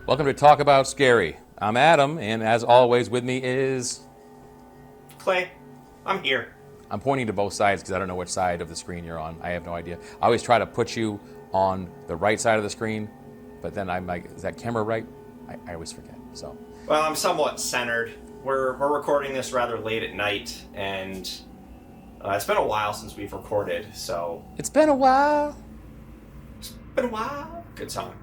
Welcome to Talk About Scary. I'm Adam, and as always, with me is... Clay. I'm here. I'm pointing to both sides because I don't know which side of the screen you're on. I have no idea. I always try to put you on the right side of the screen, but then I'm like, is that camera right? I always forget, so... Well, I'm somewhat centered. We're recording this rather late at night, and it's been a while since we've recorded, so... It's been a while. It's been a while. Good song.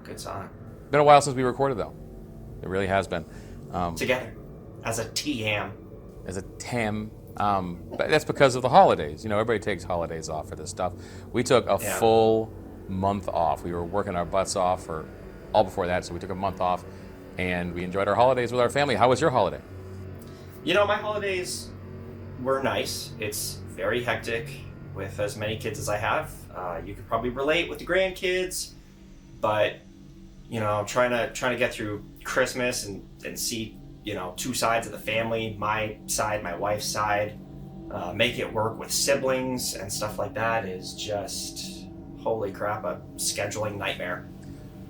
Good song. Been a while since we recorded, though. It really has been. Together. As a TM. As a TAM. But that's because of the holidays. You know, everybody takes holidays off for this stuff. We took a full month off. We were working our butts off for all before that, so we took a month off, and we enjoyed our holidays with our family. How was your holiday? You know, my holidays were nice. It's very hectic with as many kids as I have. You could probably relate with the grandkids, but you know, I'm trying to get through Christmas and see, you know, two sides of the family, my side, my wife's side, make it work with siblings and stuff like that is just, holy crap, a scheduling nightmare.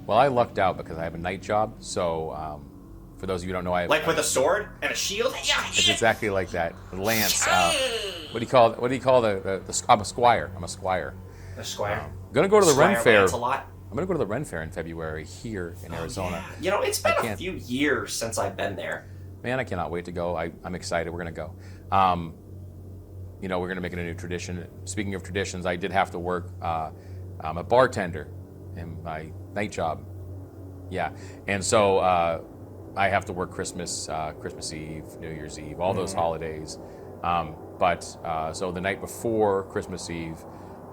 Well, I lucked out because I have a night job, so for those of you who don't know, I have... Like with a sword and a shield? Yeah. It's exactly like that. Lance, what do you call the I'm a squire. I'm a squire. A squire. I'm gonna go to the Ren Fair. Lancelot. I'm going to go to the Ren Fair in February here in Arizona. Yeah. You know, it's been a few years since I've been there. Man, I cannot wait to go. I'm excited. We're going to go. You know, we're going to make it a new tradition. Speaking of traditions, I did have to work. I'm a bartender in my night job. Yeah. And so I have to work Christmas Eve, New Year's Eve, all those holidays. So the night before Christmas Eve,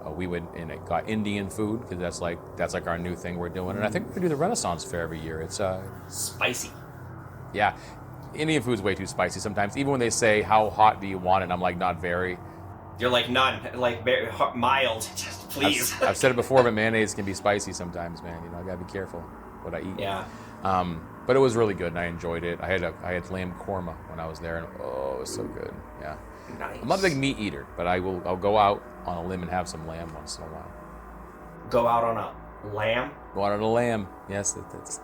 we went and got Indian food because that's like our new thing we're doing, and I think we're gonna do the Renaissance Fair every year. It's spicy. Yeah, Indian food's way too spicy sometimes. Even when they say how hot do you want it, I'm like not very. You're like none, like very mild, just please. I've said it before, but mayonnaise can be spicy sometimes, man. You know, I gotta be careful what I eat. Yeah. But it was really good, and I enjoyed it. I had lamb korma when I was there, and oh, it was so good. Yeah. Nice. I'm not a big meat eater, but I'll go out on a limb and have some lamb once in a while. Go out on a lamb? Go out on a lamb. Yes, that's.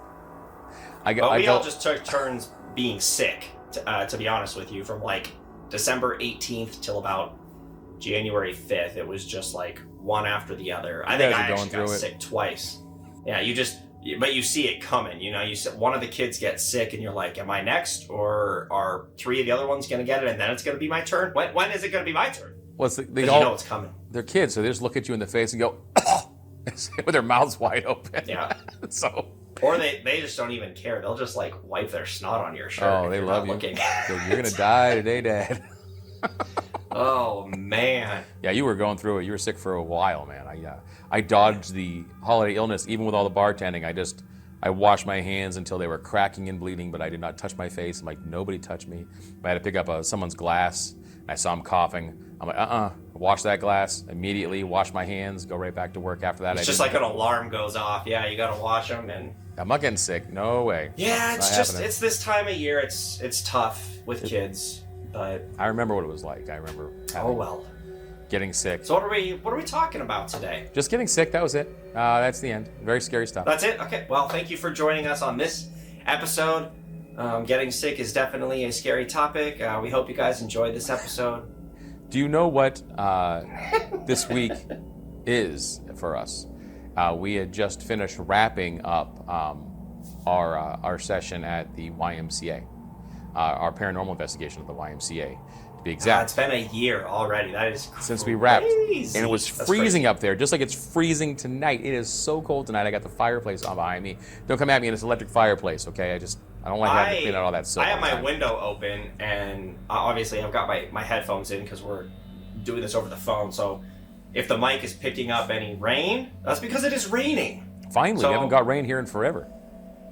We all just took turns being sick, to be honest with you, from like December 18th till about January 5th. It was just like one after the other. I think I actually got sick twice. Yeah, but you see it coming, you know, one of the kids gets sick and you're like, am I next? Or are three of the other ones going to get it and then it's going to be my turn? When is it going to be my turn? Well, you know it's coming. They're kids, so they just look at you in the face and go, with their mouths wide open. Yeah. So. Or they just don't even care. They'll just like wipe their snot on your shirt. Oh, they love you. So you're going to die today, Dad. Oh, man. Yeah, you were going through it. You were sick for a while, man. I dodged the holiday illness, even with all the bartending. I washed my hands until they were cracking and bleeding, but I did not touch my face. I'm like, nobody touched me. I had to pick up someone's glass, and I saw him coughing. I'm like, wash that glass immediately, wash my hands, go right back to work after that. It's just like an alarm goes off. Yeah, you got to wash them. And I'm not getting sick. No way. Yeah, it's this time of year. It's tough with kids, but... I remember what it was like. I remember getting sick. So what are we talking about today? Just getting sick. That was it. That's the end. Very scary stuff. That's it? Okay. Well, thank you for joining us on this episode. Getting sick is definitely a scary topic. We hope you guys enjoyed this episode. Do you know what this week is for us? We had just finished wrapping up our session at the YMCA, our paranormal investigation at the YMCA. To be exact. It's been a year already. That is crazy. Since we wrapped. And it was freezing up there, just like it's freezing tonight. It is so cold tonight. I got the fireplace on behind me. Don't come at me in this electric fireplace, okay? I don't like having to clean out all that soap. I have my window open, and obviously I've got my headphones in because we're doing this over the phone. So if the mic is picking up any rain, that's because it is raining. Finally, we haven't got rain here in forever.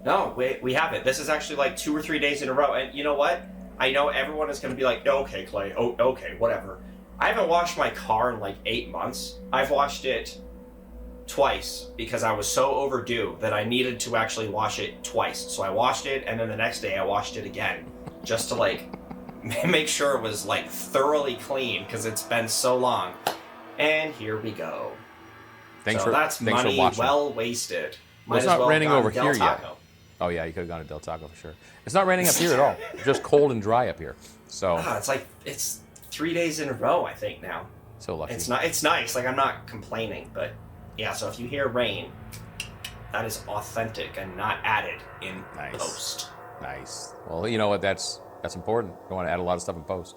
No, we haven't. This is actually like 2 or 3 days in a row. And you know what? I know everyone is going to be like, okay, Clay, okay, whatever. I haven't washed my car in like 8 months. I've washed it twice because I was so overdue that I needed to actually wash it twice. So I washed it, and then the next day I washed it again just to like make sure it was like thoroughly clean because it's been so long. And here we go. Thanks for watching. Well wasted. Well, it's not raining over here yet. Oh yeah, you could have gone to Del Taco for sure. It's not raining up here at all. It's just cold and dry up here. So It's 3 days in a row, I think now. So lucky. It's nice. Like, I'm not complaining, but yeah. So if you hear rain, that is authentic and not added in post. Nice. Well, you know what? That's important. You don't want to add a lot of stuff in post.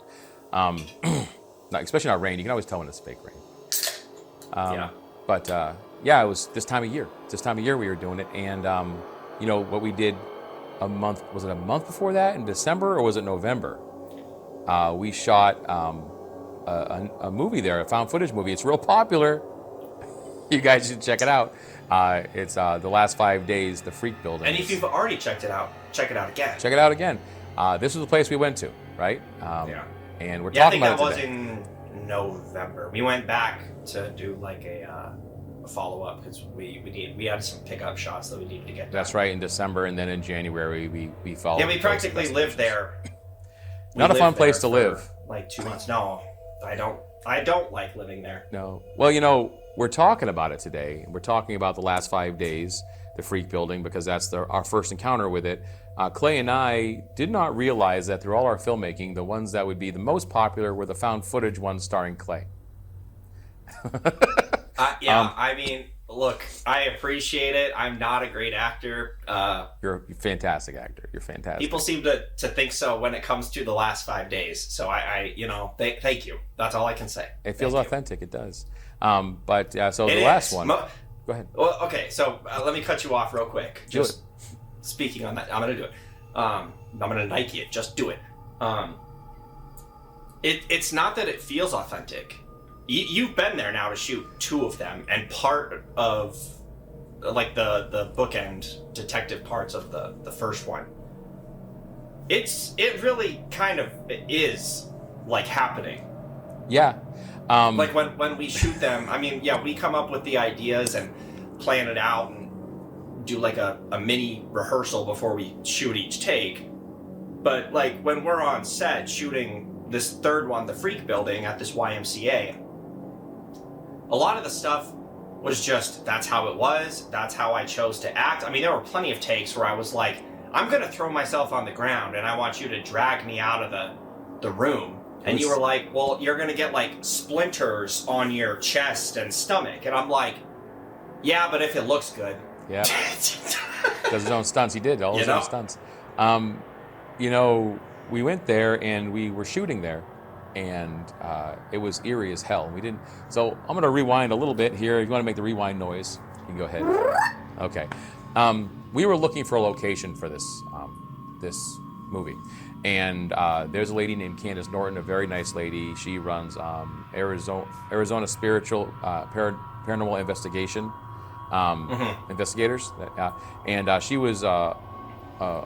Especially not rain. You can always tell when it's fake rain. But it was this time of year. This time of year we were doing it, and you know what we did a month. Was it a month before that in December or was it November? We shot a movie there, a found footage movie. It's real popular. You guys should check it out. It's The Last 5 Days, The Freak Building. And if you've already checked it out, check it out again. Check it out again. This was the place we went to, right? And we're talking about it today. I think that was in November. We went back to do like a follow-up because we had some pickup shots that we needed to get done. That's right, in December, and then in January we followed. Yeah, we practically lived there. Not a fun place to live. Like 2 months. No, I don't like living there. No. Well, you know, we're talking about it today. We're talking about The Last 5 Days, the Freak Building, because that's our first encounter with it. Clay and I did not realize that through all our filmmaking, the ones that would be the most popular were the found footage ones starring Clay. I mean, look, I appreciate it. I'm not a great actor. You're a fantastic actor. You're fantastic. People seem to think so when it comes to The Last 5 Days. So thank you. That's all I can say. It feels authentic. It does. So the last one. Go ahead. Well, okay. So let me cut you off real quick. Just speaking on that, I'm gonna do it. I'm gonna Nike it. Just do it. It's not that it feels authentic. You've been there now to shoot 2 of them, and part of like the bookend detective parts of the first one. It really kind of is like happening. Yeah. Like when we shoot them, I mean, yeah, we come up with the ideas and plan it out and do like a mini rehearsal before we shoot each take. But like when we're on set shooting this third one, the Freak Building at this YMCA, a lot of the stuff was just, that's how it was, that's how I chose to act. I mean, there were plenty of takes where I was like, I'm gonna throw myself on the ground and I want you to drag me out of the room. And you were like, well, you're gonna get like splinters on your chest and stomach. And I'm like, yeah, but if it looks good. Yeah. Does his own stunts. He did all his own stunts. You know, we went there and we were shooting there, and it was eerie as hell. We didn't. So I'm gonna rewind a little bit here. If you want to make the rewind noise, you can go ahead. Okay. We were looking for a location for this movie. And there's a lady named Candace Norton, a very nice lady. She runs Arizona Spiritual Paranormal Investigation Investigators, and she was a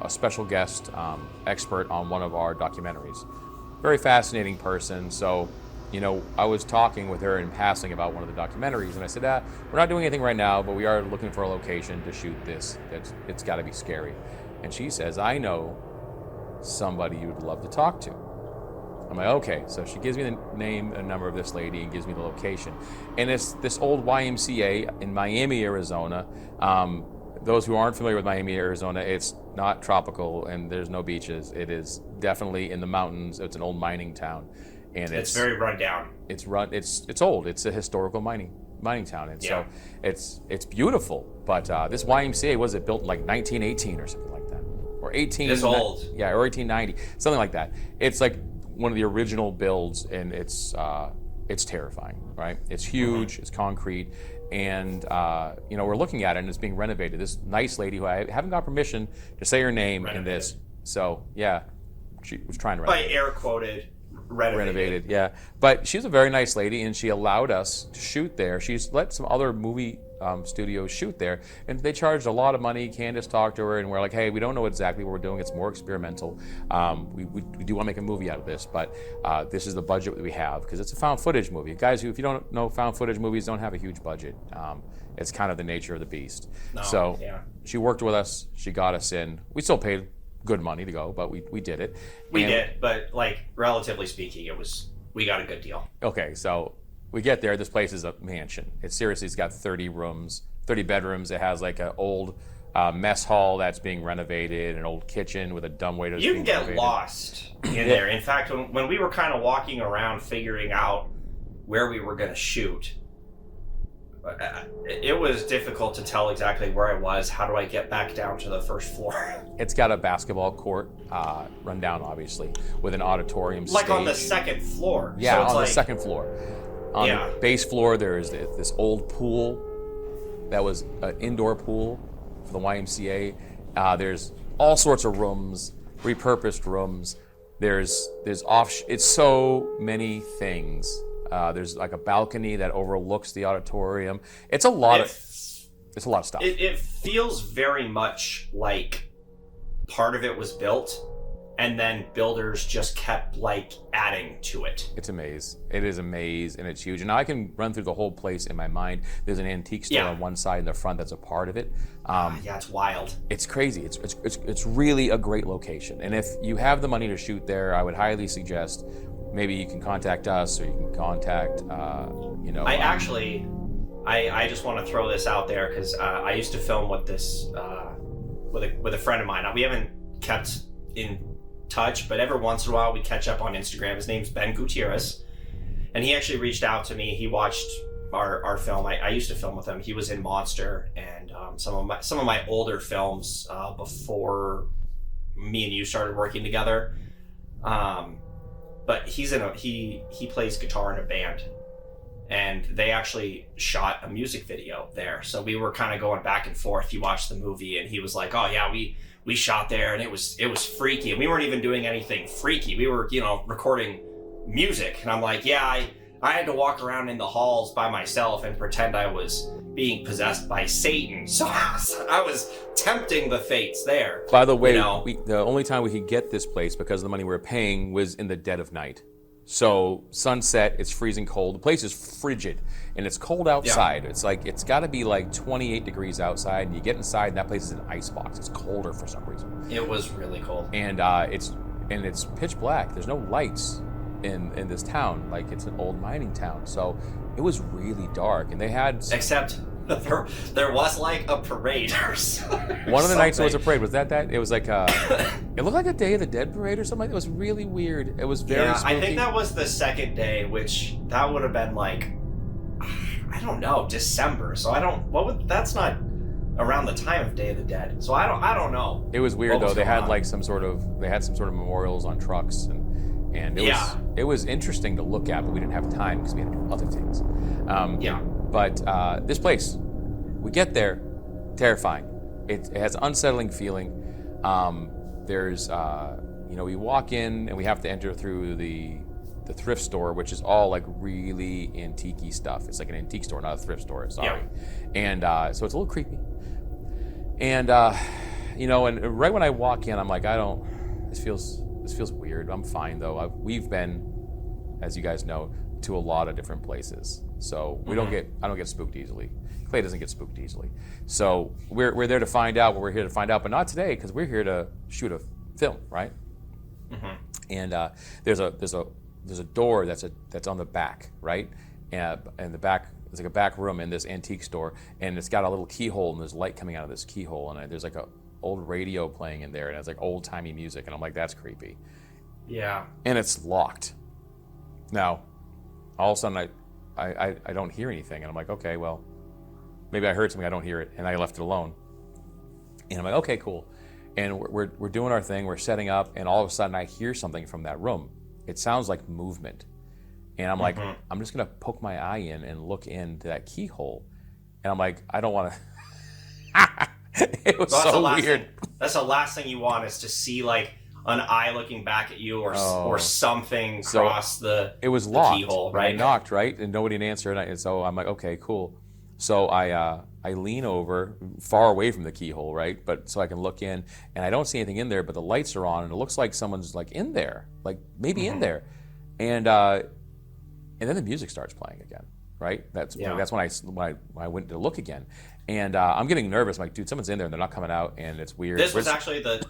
special guest expert on one of our documentaries. Very fascinating person. So, you know, I was talking with her in passing about one of the documentaries, and I said, we're not doing anything right now, but we are looking for a location to shoot this. It's got to be scary. And she says, I know somebody you would love to talk to. I'm like, okay. So she gives me the name and number of this lady and gives me the location. And it's this old YMCA in Miami, Arizona. Those who aren't familiar with Miami, Arizona, it's not tropical and there's no beaches. It is definitely in the mountains. It's an old mining town. And it's very run down. It's old. It's a historical mining town. And so it's beautiful. But this YMCA, was it built in like 1918 or something like that? Or 18. It's old. Yeah, or 1890, something like that. It's like one of the original builds, and it's terrifying, right? It's huge, It's concrete, and you know, we're looking at it, and it's being renovated. This nice lady who I haven't got permission to say her name in this, so yeah, she was trying to renovate. By air quoted, renovated. Yeah, but she's a very nice lady, and she allowed us to shoot there. She's let some other movie studios shoot there, and they charged a lot of money. Candace talked to her, and we're like, hey, we don't know exactly what we're doing. It's more experimental. We do want to make a movie out of this, but this is the budget that we have, because it's a found footage movie. Guys, if you don't know, found footage movies don't have a huge budget. It's kind of the nature of the beast. She worked with us. She got us in. We still paid good money to go, but we did it. We did, but like, relatively speaking, we got a good deal. Okay, so we get there. This place is a mansion. It's got 30 rooms, 30 bedrooms. It has like an old mess hall that's being renovated, an old kitchen with a dumbwaiter. You can get lost in there. In fact, when we were kind of walking around figuring out where we were going to shoot, it was difficult to tell exactly where I was. How do I get back down to the first floor? It's got a basketball court, run down obviously, with an auditorium Like stage. on the second floor. Yeah, so it's on the second floor. On the base floor, there is this old pool that was an indoor pool for the YMCA. There's all sorts of rooms, repurposed rooms. There's it's so many things. There's like a balcony that overlooks the auditorium. It's a lot of stuff. It feels very much like part of it was built, and then builders just kept like adding to it. It's a maze. It is a maze, and it's huge. And now I can run through the whole place in my mind. There's an antique store on one side in the front that's a part of it. Yeah, it's wild. It's crazy. It's really a great location. And if you have the money to shoot there, I would highly suggest maybe you can contact us, or you can contact, I just want to throw this out there because I used to film with this with a friend of mine. Now, we haven't kept in touch, but every once in a while we catch up on Instagram. His name's Ben Gutierrez, and he actually reached out to me. He watched our film. I used to film with him. He was in Monster and some of my older films before me and you started working together. But he plays guitar in a band, and they actually shot a music video there. So we were kind of going back and forth. He watched the movie, and he was like, "Oh yeah, we shot there, and it was freaky." And we weren't even doing anything freaky. We were, recording music. And I'm like, "Yeah, I had to walk around in the halls by myself and pretend I was being possessed by Satan." So I was tempting the fates there. By the way, the only time we could get this place because of the money we were paying was in the dead of night. So sunset, it's freezing cold. The place is frigid, and it's cold outside. Yeah. It's like it's got to be like 28 degrees outside, and you get inside, and that place is an ice box. It's colder for some reason. It was really cold, and it's pitch black. There's no lights in this town. Like, it's an old mining town, so it was really dark, and they had except there was like a parade or something. One of the nights there was a parade. Was that? It was like it looked like a Day of the Dead parade or something. It was really weird. It was very spooky. I think that was the second day, which that would have been like, I don't know, December. So that's not around the time of Day of the Dead. So I don't know. It was weird though. They had like some sort of memorials on trucks, and it was interesting to look at, but we didn't have time because we had to do other things. But this place, we get there, terrifying. It has an unsettling feeling. We walk in and we have to enter through the thrift store, which is all like really antique-y stuff. It's like an antique store, not a thrift store. Sorry. Yeah. And so it's a little creepy. And and right when I walk in, I'm like, this feels weird. I'm fine though. We've been, as you guys know, to a lot of different places, so I don't get spooked easily. Clay doesn't get spooked easily, so we're there to find out what we're here to find out, but not today because we're here to shoot a film, right? Mm-hmm. And there's a door that's on the back, right? And the back, it's like a back room in this antique store, and it's got a little keyhole, and there's light coming out of this keyhole, and there's like a old radio playing in there, and it's like old timey music, and I'm like, that's creepy. Yeah. And it's locked. Now, all of a sudden I don't hear anything, and I'm like, okay, well, maybe I heard something, I don't hear it, and I left it alone. And I'm like, okay, cool. And we're doing our thing, we're setting up, and all of a sudden I hear something from that room. It sounds like movement. And I'm like, I'm just gonna poke my eye in and look into that keyhole. And I'm like, I don't wanna It was so weird. That's the last thing you want, is to see like an eye looking back at you, or something cross the it was locked. Keyhole, right? I knocked, right, and nobody answered, and so I'm like, okay, cool. So I lean over, far away from the keyhole, right, but so I can look in, and I don't see anything in there, but the lights are on, and it looks like someone's like in there, like maybe in there, and then the music starts playing again, right? That's when I went to look again, and I'm getting nervous. I'm like, dude, someone's in there, and they're not coming out, and it's weird. This was actually the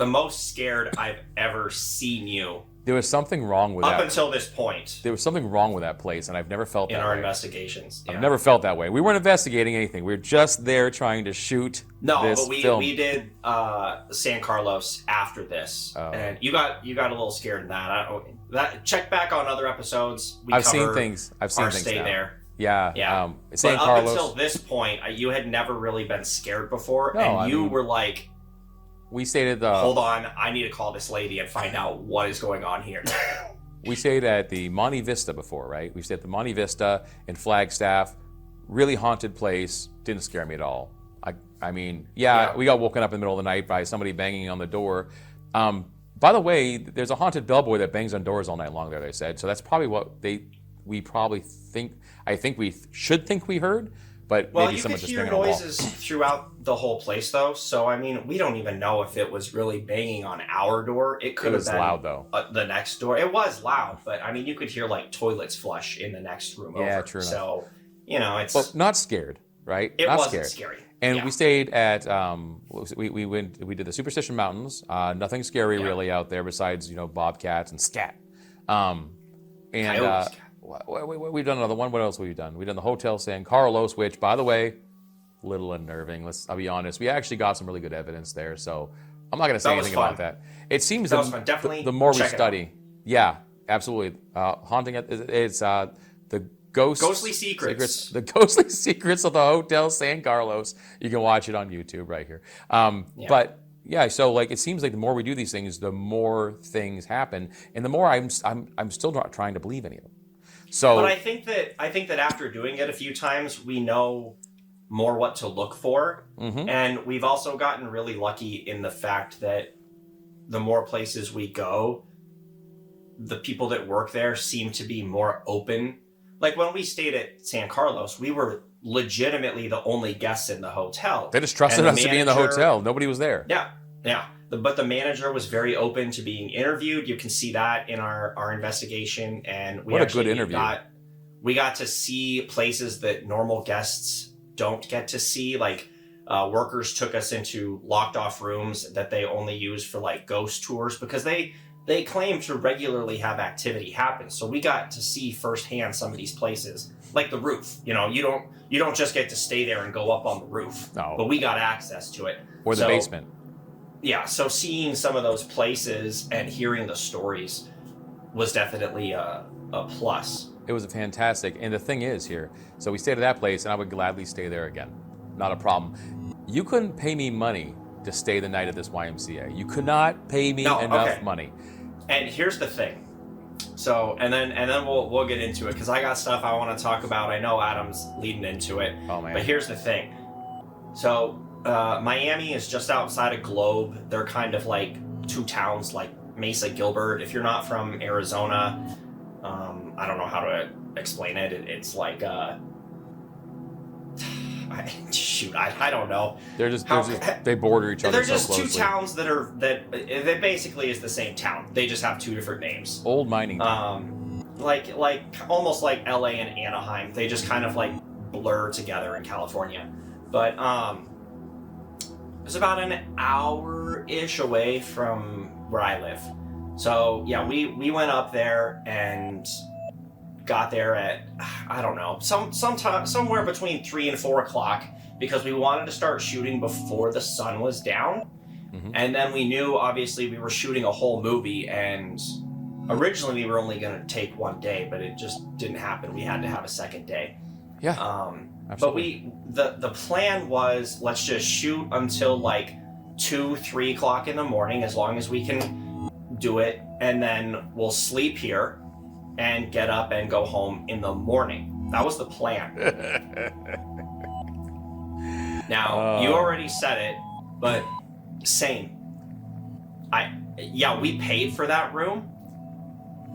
most scared I've ever seen you There was something wrong with Up that. until this point There was something wrong with that place, and I've never felt in that our way. investigations. Yeah. I've never felt that way. We weren't investigating anything. We were just there trying to shoot this film. We did San Carlos after this, and you got a little scared in that. Check back on other episodes. I've seen things. Our stay now. there. Yeah. Yeah. San but Carlos. up until this point, you had never really been scared before, No, and I you mean, were like, we stayed at the. "Hold on, I need to call this lady and find out what is going on here." We stayed at the Monte Vista before, right? We stayed at the Monte Vista in Flagstaff. Really haunted place. Didn't scare me at all. I mean, yeah, we got woken up in the middle of the night by somebody banging on the door. By the way, there's a haunted bellboy that bangs on doors all night long there, they said. So that's probably what we probably think. I think we should think we heard, but Well, maybe you someone could just hear banging on the wall. noises throughout the whole place, though. So, I mean, we don't even know if it was really banging on our door. It could It have was been loud, though. The next door. It was loud, but I mean, you could hear like toilets flush in the next room over. Yeah, true enough. So, you know, it's Well, not scared, right? it not wasn't scared. scary. And Yeah. we stayed at we did the Superstition Mountains. Nothing scary really out there besides bobcats and scat. Coyotes. We've done another one. What else have we done? We've done the Hotel San Carlos, which, by the way, little unnerving. I'll be honest. We actually got some really good evidence there, so I'm not going to say That was anything fun. about that. It seems That that was fun. Definitely the more we check it out. study, yeah, absolutely. Haunting it's the Ghostly Secrets. The Ghostly Secrets of the Hotel San Carlos. You can watch it on YouTube right here. But yeah, so like it seems like the more we do these things, the more things happen, and the more I'm still not trying to believe any of them. So, But I think that after doing it a few times, we know more what to look for, and we've also gotten really lucky in the fact that the more places we go, the people that work there seem to be more open. Like when we stayed at San Carlos, we were legitimately the only guests in the hotel. they just trusted And the us to be in the manager- hotel. Nobody was there. Yeah. But the manager was very open to being interviewed. You can see that in our investigation, and we What a actually good interview. we got to see places that normal guests don't get to see. Like workers took us into locked off rooms that they only use for like ghost tours because they claim to regularly have activity happen. So we got to see firsthand some of these places, like the roof. You don't just get to stay there and go up on the roof. No. But we got access to it. Or the So, basement. Yeah, so seeing some of those places and hearing the stories was definitely a plus. It was fantastic. And the thing is here, so we stayed at that place, and I would gladly stay there again. Not a problem. You couldn't pay me money to stay the night at this YMCA. You could not pay me enough money. And here's the thing. So, and then we'll get into it because I got stuff I want to talk about. I know Adam's leading into it. Oh, man. But here's the thing. So, Miami is just outside of Globe. They're kind of like two towns like Mesa, Gilbert. If you're not from Arizona, I don't know how to explain it. It's like, I don't know. They border each other They're so just closely. two towns that basically is the same town. They just have two different names. Old mining town. Like almost like LA and Anaheim. They just kind of like blur together in California. But it's about an hour-ish away from where I live. So yeah, we went up there and got there at, I don't know, sometime somewhere between 3 and 4 o'clock because we wanted to start shooting before the sun was down. And then we knew obviously we were shooting a whole movie, and originally we were only going to take one day, but it just didn't happen. We had to have a second day. Yeah. But the plan was, let's just shoot until like 2-3 o'clock in the morning, as long as we can do it, and then we'll sleep here and get up and go home in the morning. That was the plan. Now, you already said it, but same. We paid for that room,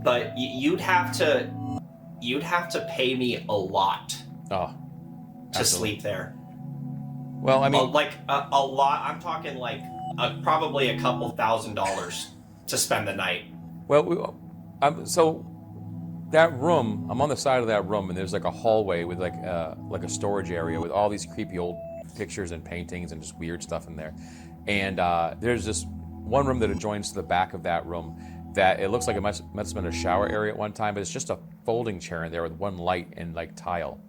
but you'd have to pay me a lot to sleep there. Well, I mean, like a lot. I'm talking like probably a couple $1,000s to spend the night. well, so that room, I'm on the side of that room, and there's like a hallway with like a storage area with all these creepy old pictures and paintings and just weird stuff in there. And there's this one room that adjoins to the back of that room that it looks like it must have been a shower area at one time, but it's just a folding chair in there with one light and like tile.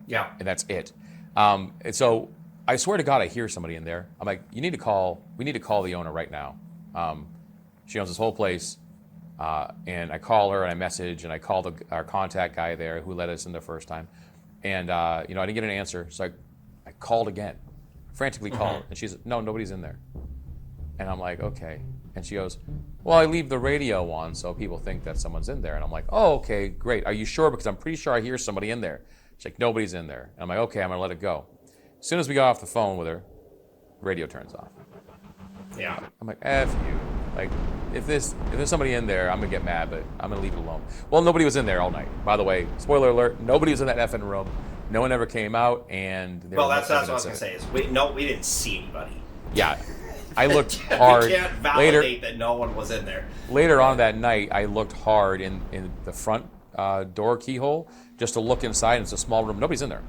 Yeah. And that's it. And so I swear to God, I hear somebody in there. I'm like, we need to call the owner right now. She owns this whole place. And I call her and I message and I call our contact guy there who let us in the first time. And, I didn't get an answer. So I called again, frantically called. And she's, no, nobody's in there. And I'm like, okay. And she goes, well, I leave the radio on so people think that someone's in there. And I'm like, oh, okay, great. Are you sure? Because I'm pretty sure I hear somebody in there. She's like, nobody's in there. And I'm like, okay, I'm going to let it go. As soon as we got off the phone with her, radio turns off. Yeah. I'm like, F you. Like, if there's somebody in there, I'm going to get mad, but I'm going to leave it alone. Well, nobody was in there all night. By the way, spoiler alert, nobody was in that effing room. No one ever came out, and... That's what I was going to say. We didn't see anybody. Yeah. I looked hard. We can't validate that no one was in there. Later on that night, I looked hard in the front door keyhole just to look inside, and it's a small room. Nobody's in there.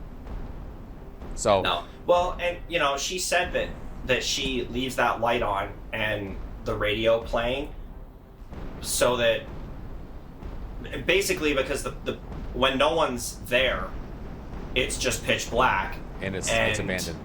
So... No. Well, and, she said that she leaves that light on and the radio playing so that... Basically, because the when no one's there, it's just pitch black. And it's abandoned.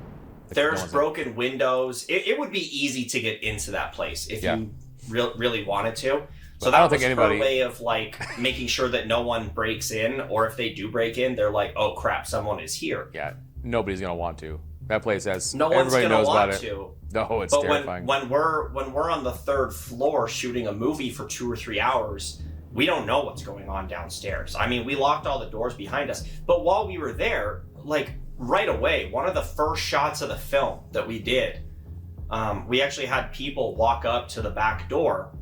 There's broken windows. It would be easy to get into that place if you really wanted to. So that was her way of like making sure that no one breaks in, or if they do break in, they're like, "Oh crap, someone is here." Yeah, nobody's gonna want to. That place has no one's everybody gonna knows want about it. to. No, it's but terrifying. When we're on the third floor shooting a movie for 2 or 3 hours, we don't know what's going on downstairs. I mean, we locked all the doors behind us, but while we were there, like. Right away, one of the first shots of the film that we did, we actually had people walk up to the back door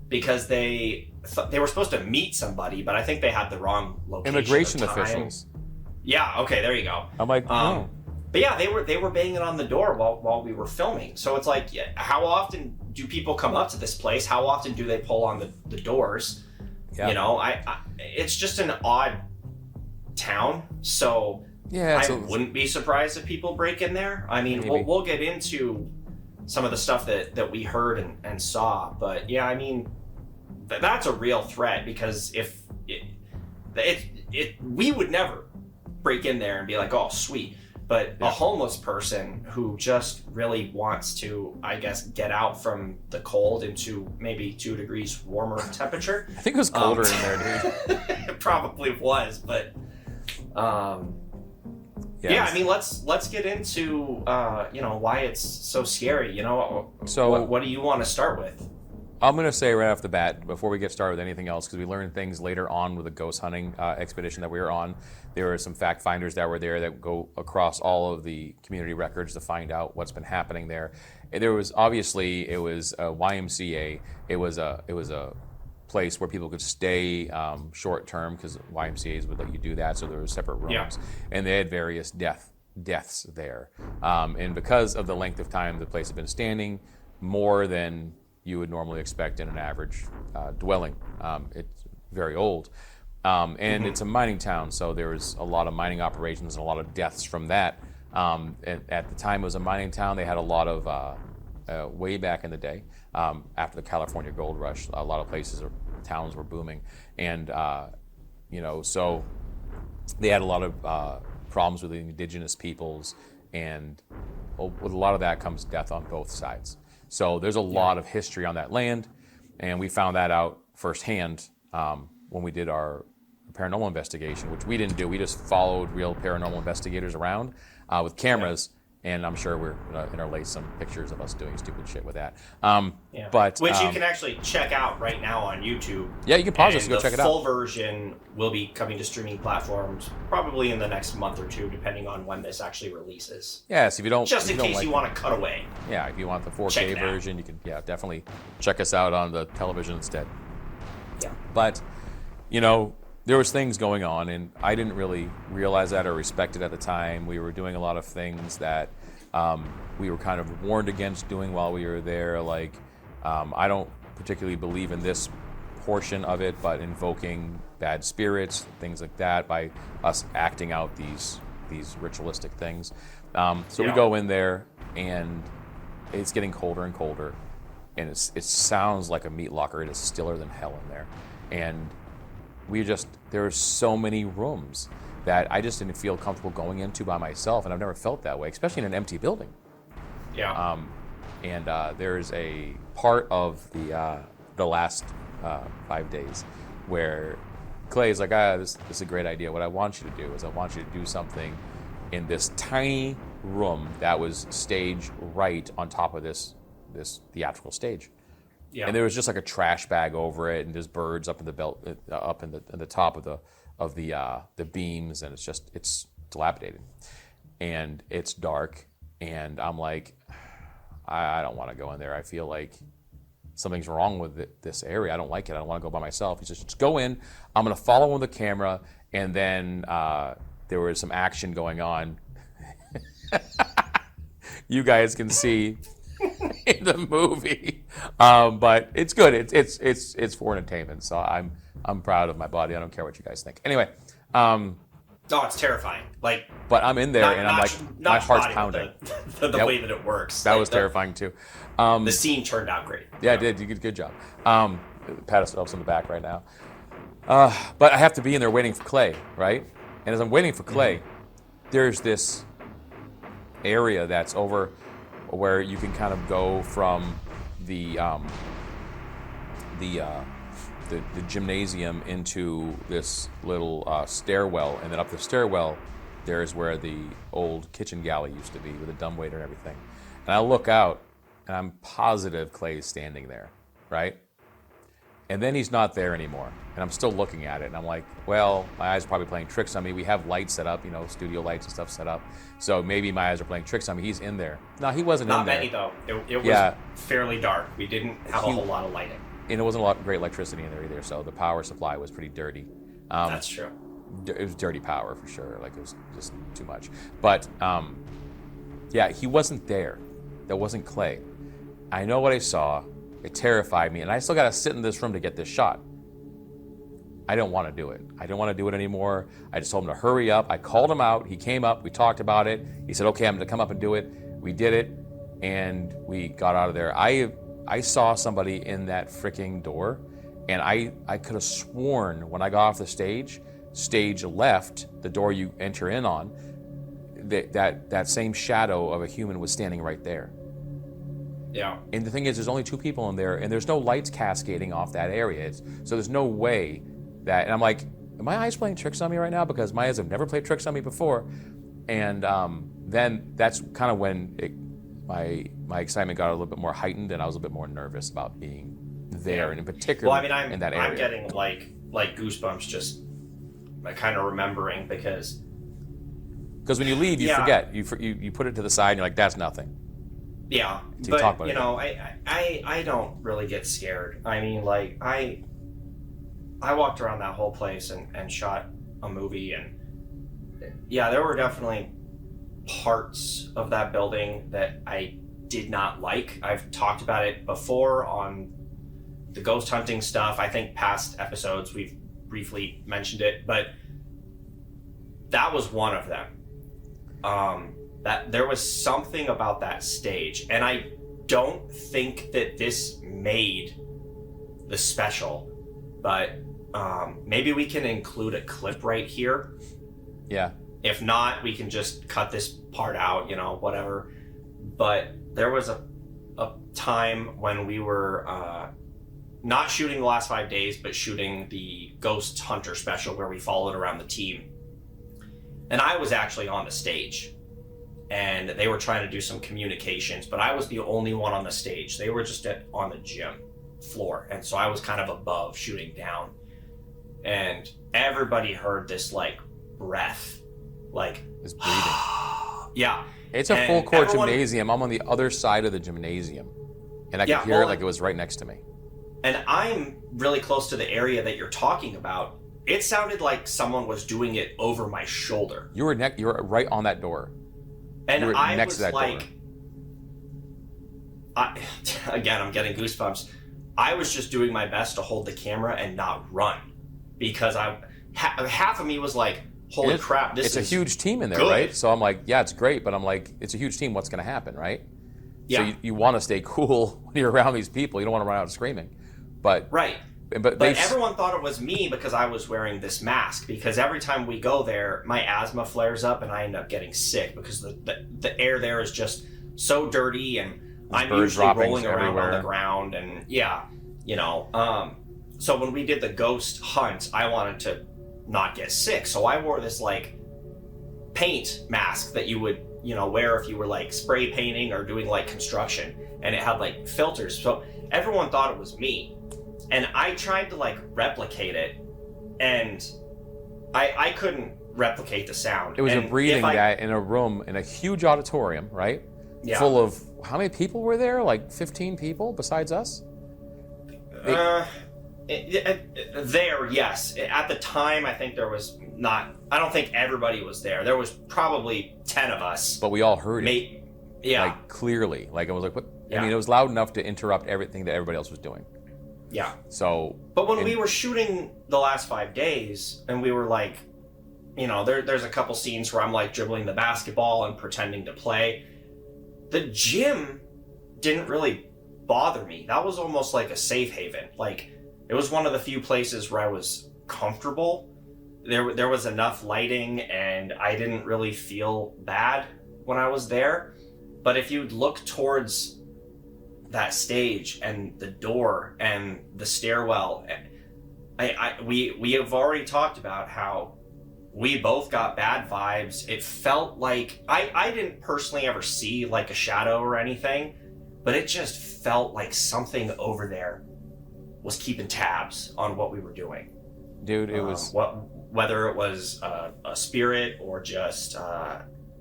because they were supposed to meet somebody, but I think they had the wrong location. Immigration officials. Yeah. Okay. There you go. I'm like, no. But yeah, they were banging on the door while we were filming. So it's like, how often do people come up to this place? How often do they pull on the doors? Yeah. It's just an odd town. So. Yeah, I wouldn't be surprised if people break in there. I mean, we'll get into some of the stuff that we heard and saw, but yeah, I mean, that's a real threat because if we would never break in there and be like, oh, sweet. But a homeless person who just really wants to, I guess, get out from the cold into maybe 2 degrees warmer temperature. I think it was colder in there, dude. It probably was, but. Yeah, I mean, let's get into why it's so scary. So what do you want to start with? I'm going to say right off the bat, before we get started with anything else, because we learned things later on with the ghost hunting expedition that we were on. There were some fact finders that were there that go across all of the community records to find out what's been happening there. There was obviously it was a YMCA. It was a place where people could stay short term because YMCA's would let you do that, so there were separate rooms, and they had various deaths there. And because of the length of time the place had been standing, more than you would normally expect in an average dwelling. It's very old, and it's a mining town, so there was a lot of mining operations and a lot of deaths from that. At the time it was a mining town, they had a lot of way back in the day, after the California gold rush, a lot of towns were booming, and so they had a lot of problems with the indigenous peoples, and with a lot of that comes death on both sides. So there's a lot of history on that land, and we found that out firsthand when we did our paranormal investigation, which we didn't do. We just followed real paranormal investigators around with cameras. And I'm sure we're going to interlace some pictures of us doing stupid shit with that. But which you can actually check out right now on YouTube. Yeah, you can pause this and go check it out. The full version will be coming to streaming platforms probably in the next month or two, depending on when this actually releases. Yeah, so if you don't... Just in case you want to cut away. Yeah, if you want the 4K version, you can definitely check us out on the television instead. Yeah. But, there was things going on, and I didn't really realize that or respect it at the time. We were doing a lot of things that we were kind of warned against doing while we were there. Like, I don't particularly believe in this portion of it, but invoking bad spirits, things like that, by us acting out these ritualistic things. We go in there, and it's getting colder and colder. and it sounds like a meat locker. It is stiller than hell in there, and there are so many rooms that I just didn't feel comfortable going into by myself, and I've never felt that way, especially in an empty building. Yeah. And there's a part of the last 5 days where Clay's like, this is a great idea. What I want you to do is I want you to do something in this tiny room that was staged right on top of this theatrical stage. Yeah. And there was just like a trash bag over it, and there's birds up in the belt, up in the top of the beams, and it's dilapidated, and it's dark, and I'm like, I don't want to go in there. I feel like something's wrong with this area. I don't like it. I don't want to go by myself. He says, just go in. I'm going to follow with the camera, and then there was some action going on. You guys can see in the movie, but it's good. It's for entertainment. So I'm proud of my body. I don't care what you guys think. Anyway, no, it's terrifying. Like, but I'm in there and I'm like, my heart's pounding. The way that it works. That was terrifying too. The scene turned out great. Yeah, it did. You did a good job. Pat us on the back right now. But I have to be in there waiting for Clay, right? And as I'm waiting for Clay, there's this area that's over where you can kind of go from the gymnasium into this little stairwell, and then up the stairwell, there's where the old kitchen galley used to be with a dumbwaiter and everything. And I look out, and I'm positive Clay's standing there, right? And then he's not there anymore, and I'm still looking at it, and I'm like, well, my eyes are probably playing tricks on me. We have lights set up, studio lights and stuff set up, so maybe my eyes are playing tricks on me. He's in there. No, he wasn't in there. Not many, though. It was fairly dark. We didn't have a whole lot of lighting. And it wasn't a lot of great electricity in there either, so the power supply was pretty dirty. That's true. It was dirty power for sure. Like, it was just too much. But, yeah, he wasn't there. That wasn't Clay. I know what I saw. It terrified me, and I still got to sit in this room to get this shot. I don't want to do it. I don't want to do it anymore. I just told him to hurry up. I called him out. He came up. We talked about it. He said, okay, I'm going to come up and do it. We did it, and we got out of there. I saw somebody in that freaking door, and I could have sworn when I got off the stage left, the door you enter in on, that same shadow of a human was standing right there. Yeah. And the thing is, there's only 2 people in there, and there's no lights cascading off that area. So there's no way that, and I'm like, are my eyes playing tricks on me right now? Because my eyes have never played tricks on me before. And then that's kind of when my excitement got a little bit more heightened, and I was a bit more nervous about being there, and in particular, in that area. I'm getting like goosebumps just kind of remembering, because when you leave, you forget. You put it to the side, and you're like, that's nothing. Yeah, but I don't really get scared. I mean, like, I walked around that whole place and shot a movie, and yeah, there were definitely parts of that building that I did not like. I've talked about it before on the ghost hunting stuff. I think past episodes we've briefly mentioned it, but that was one of them. That there was something about that stage, and I don't think that this made the special, but maybe we can include a clip right here. Yeah. If not, we can just cut this part out, whatever. But there was a time when we were not shooting the last 5 days, but shooting the Ghost Hunter special where we followed around the team. And I was actually on the stage, and they were trying to do some communications, but I was the only one on the stage. They were just on the gym floor, and so I was kind of above, shooting down. And everybody heard this, like, breath. Like, it's breathing. Yeah. It's a full court gymnasium. I'm on the other side of the gymnasium, and I could hear it like it was right next to me. And I'm really close to the area that you're talking about. It sounded like someone was doing it over my shoulder. You were right on that door. And you were I next was to that like, again, I'm getting goosebumps. I was just doing my best to hold the camera and not run, because half of me was like, holy crap, this is a huge team in there, good. Right? So I'm like, yeah, it's great, but I'm like, it's a huge team. What's going to happen, right? So you want to stay cool when you're around these people. You don't want to run out screaming. But right. But everyone thought it was me because I was wearing this mask. Because every time we go there, my asthma flares up and I end up getting sick because the air there is just so dirty, and I'm usually rolling around on the ground, and so when we did the ghost hunt, I wanted to not get sick, so I wore this like paint mask that you would wear if you were like spray painting or doing like construction, and it had like filters, so everyone thought it was me. And I tried to like replicate it, and I couldn't replicate the sound. It was a breathing guy in a room in a huge auditorium, right? Yeah. Full of, how many people were there? Like 15 people besides us? There, yes. At the time, I think there was not. I don't think everybody was there. There was probably 10 of us. But we all heard it. Yeah. Like clearly, like it was like what? Yeah. I mean, it was loud enough to interrupt everything that everybody else was doing. Yeah. So. But when we were shooting the last 5 days, and we were like, there's a couple scenes where I'm like dribbling the basketball and pretending to play. The gym didn't really bother me. That was almost like a safe haven. Like, it was one of the few places where I was comfortable. There was enough lighting, and I didn't really feel bad when I was there. But if you look towards that stage and the door and the stairwell, we have already talked about how we both got bad vibes. It felt like I didn't personally ever see like a shadow or anything, but it just felt like something over there was keeping tabs on what we were doing. Dude, it was whether it was a spirit or just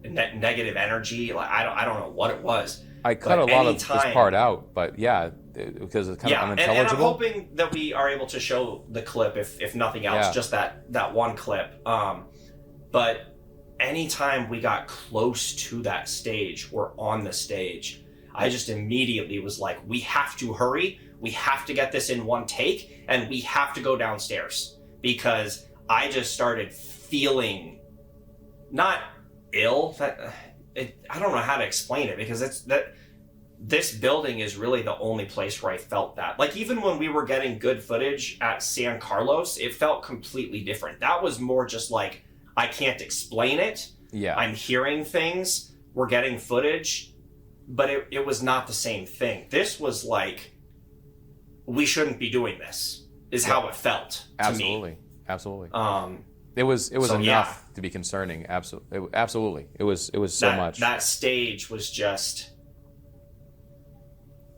negative energy. Like I don't know what it was. I cut a lot of this part out, but yeah, because it's kind of unintelligible. And I'm hoping that we are able to show the clip, if nothing else, just that one clip. But anytime we got close to that stage or on the stage, I just immediately was like, we have to hurry. We have to get this in one take, and we have to go downstairs, because I just started feeling not ill. I don't know how to explain it, because this building is really the only place where I felt that. Like, even when we were getting good footage at San Carlos, it felt completely different. That was more just like, I can't explain it. Yeah. I'm hearing things. We're getting footage. But it was not the same thing. This was like, we shouldn't be doing this, is how it felt to me. Absolutely. It was enough to be concerning. Absolutely. It was so much. That stage was just,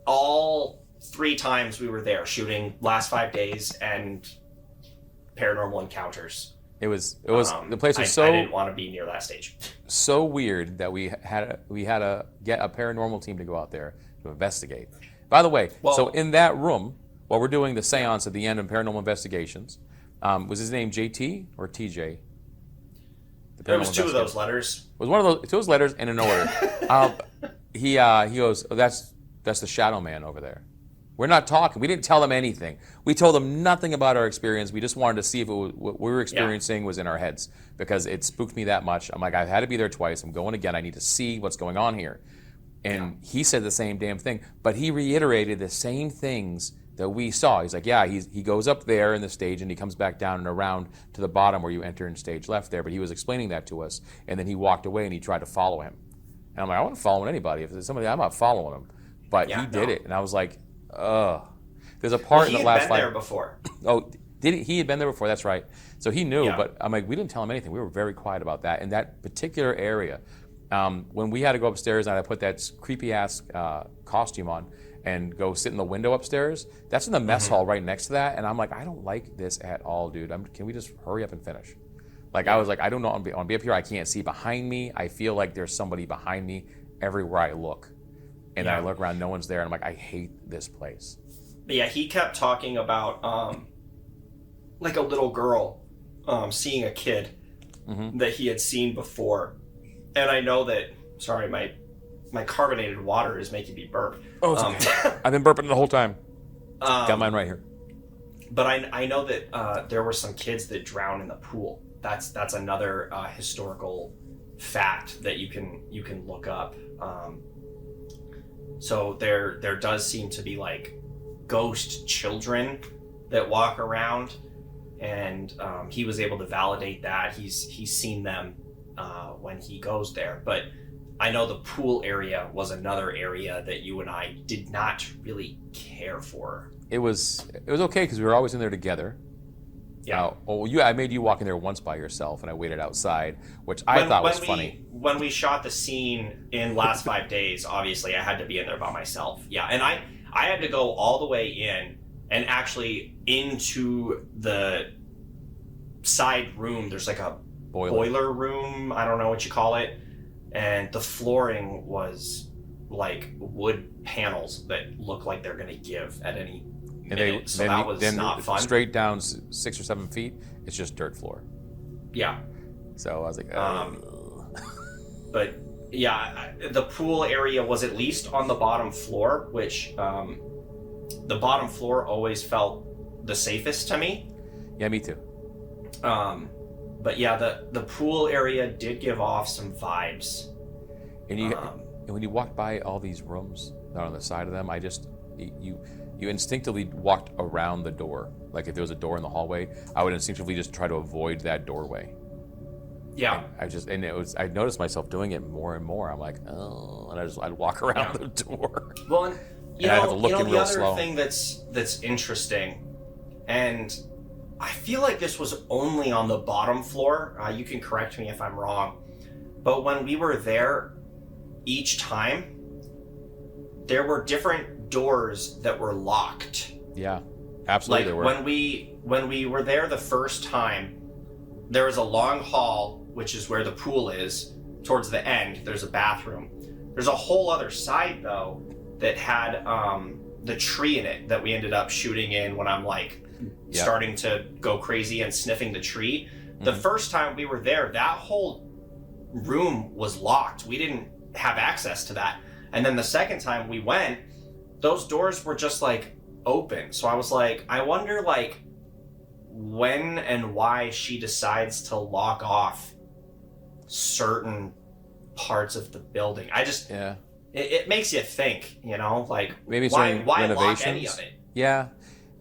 all 3 times we were there shooting last 5 days and Paranormal Encounters. It was the place was I didn't want to be near that stage. So weird that we had to get a paranormal team to go out there to investigate. By the way, so in that room, while we're doing the seance at the end of Paranormal Investigations, was his name JT or TJ? It was 2 of those letters. It was one of those 2 of those letters in an order. He goes, oh, that's the Shadow Man over there. We're not talking. We didn't tell them anything. We told them nothing about our experience. We just wanted to see if what we were experiencing was in our heads, because it spooked me that much. I'm like, I've had to be there twice. I'm going again. I need to see what's going on here. And he said the same damn thing, but he reiterated the same things that we saw. He's like, yeah, he goes up there in the stage and he comes back down and around to the bottom where you enter in stage left there. But he was explaining that to us, and then he walked away and he tried to follow him. And I'm like, I wasn't following anybody. If there's somebody, I'm not following him. But he did it, and I was like, ugh. There's a part in the last 5. He had been there before. Oh, did he? He had been there before. That's right. So he knew. But I'm like, we didn't tell him anything. We were very quiet about that. In that particular area, when we had to go upstairs and I put that creepy ass costume on and go sit in the window upstairs, that's in the mess hall right next to that. And I'm like, I don't like this at all, dude. Can we just hurry up and finish? Like, I was like, I don't know. I want to be up here. I can't see behind me. I feel like there's somebody behind me everywhere I look. And I look around, no one's there, and I'm like, I hate this place. But yeah, he kept talking about like a little girl seeing a kid that he had seen before. And I know that, sorry, my carbonated water is making me burp. Oh, it's okay. I've been burping the whole time. Got mine right here. But I know that there were some kids that drowned in the pool. That's another historical fact that you can look up. So there does seem to be like ghost children that walk around, and he was able to validate that. He's seen them when he goes there. But I know the pool area was another area that you and I did not really care for. It was okay because we were always in there together. Yeah. I made you walk in there once by yourself, and I waited outside, which I thought was funny. When we shot the scene in Last 5 Days, obviously I had to be in there by myself. Yeah, and I had to go all the way in and actually into the side room. There's like a boiler room, I don't know what you call it, and the flooring was like wood panels that look like they're going to give at any minute. So that was not fun. Straight down 6 or 7 feet, it's just dirt floor. Yeah. So I was like, but yeah, the pool area was at least on the bottom floor, which the bottom floor always felt the safest to me. Yeah, me too. But yeah, the pool area did give off some vibes. And when you walked by all these rooms that are on the side of them, you instinctively walked around the door. Like if there was a door in the hallway, I would instinctively just try to avoid that doorway. Yeah. I noticed myself doing it more and more. I'm like, oh, and I'd walk around the door. Well, and I have to look in the real other slow. thing that's interesting, and I feel like this was only on the bottom floor. You can correct me if I'm wrong, but when we were there, each time there were different doors that were locked. Yeah, absolutely. Like there were. when we were there the first time, there was a long hall, which is where the pool is. Towards the end, there's a bathroom. There's a whole other side though that had the tree in it that we ended up shooting in when I'm like starting to go crazy and sniffing the tree. The first time we were there, that whole room was locked. We didn't have access to that. And then the second time we went, those doors were just like open. So I was like, I wonder like when and why she decides to lock off certain parts of the building. It makes you think, like maybe why renovations? lock any of it? Yeah.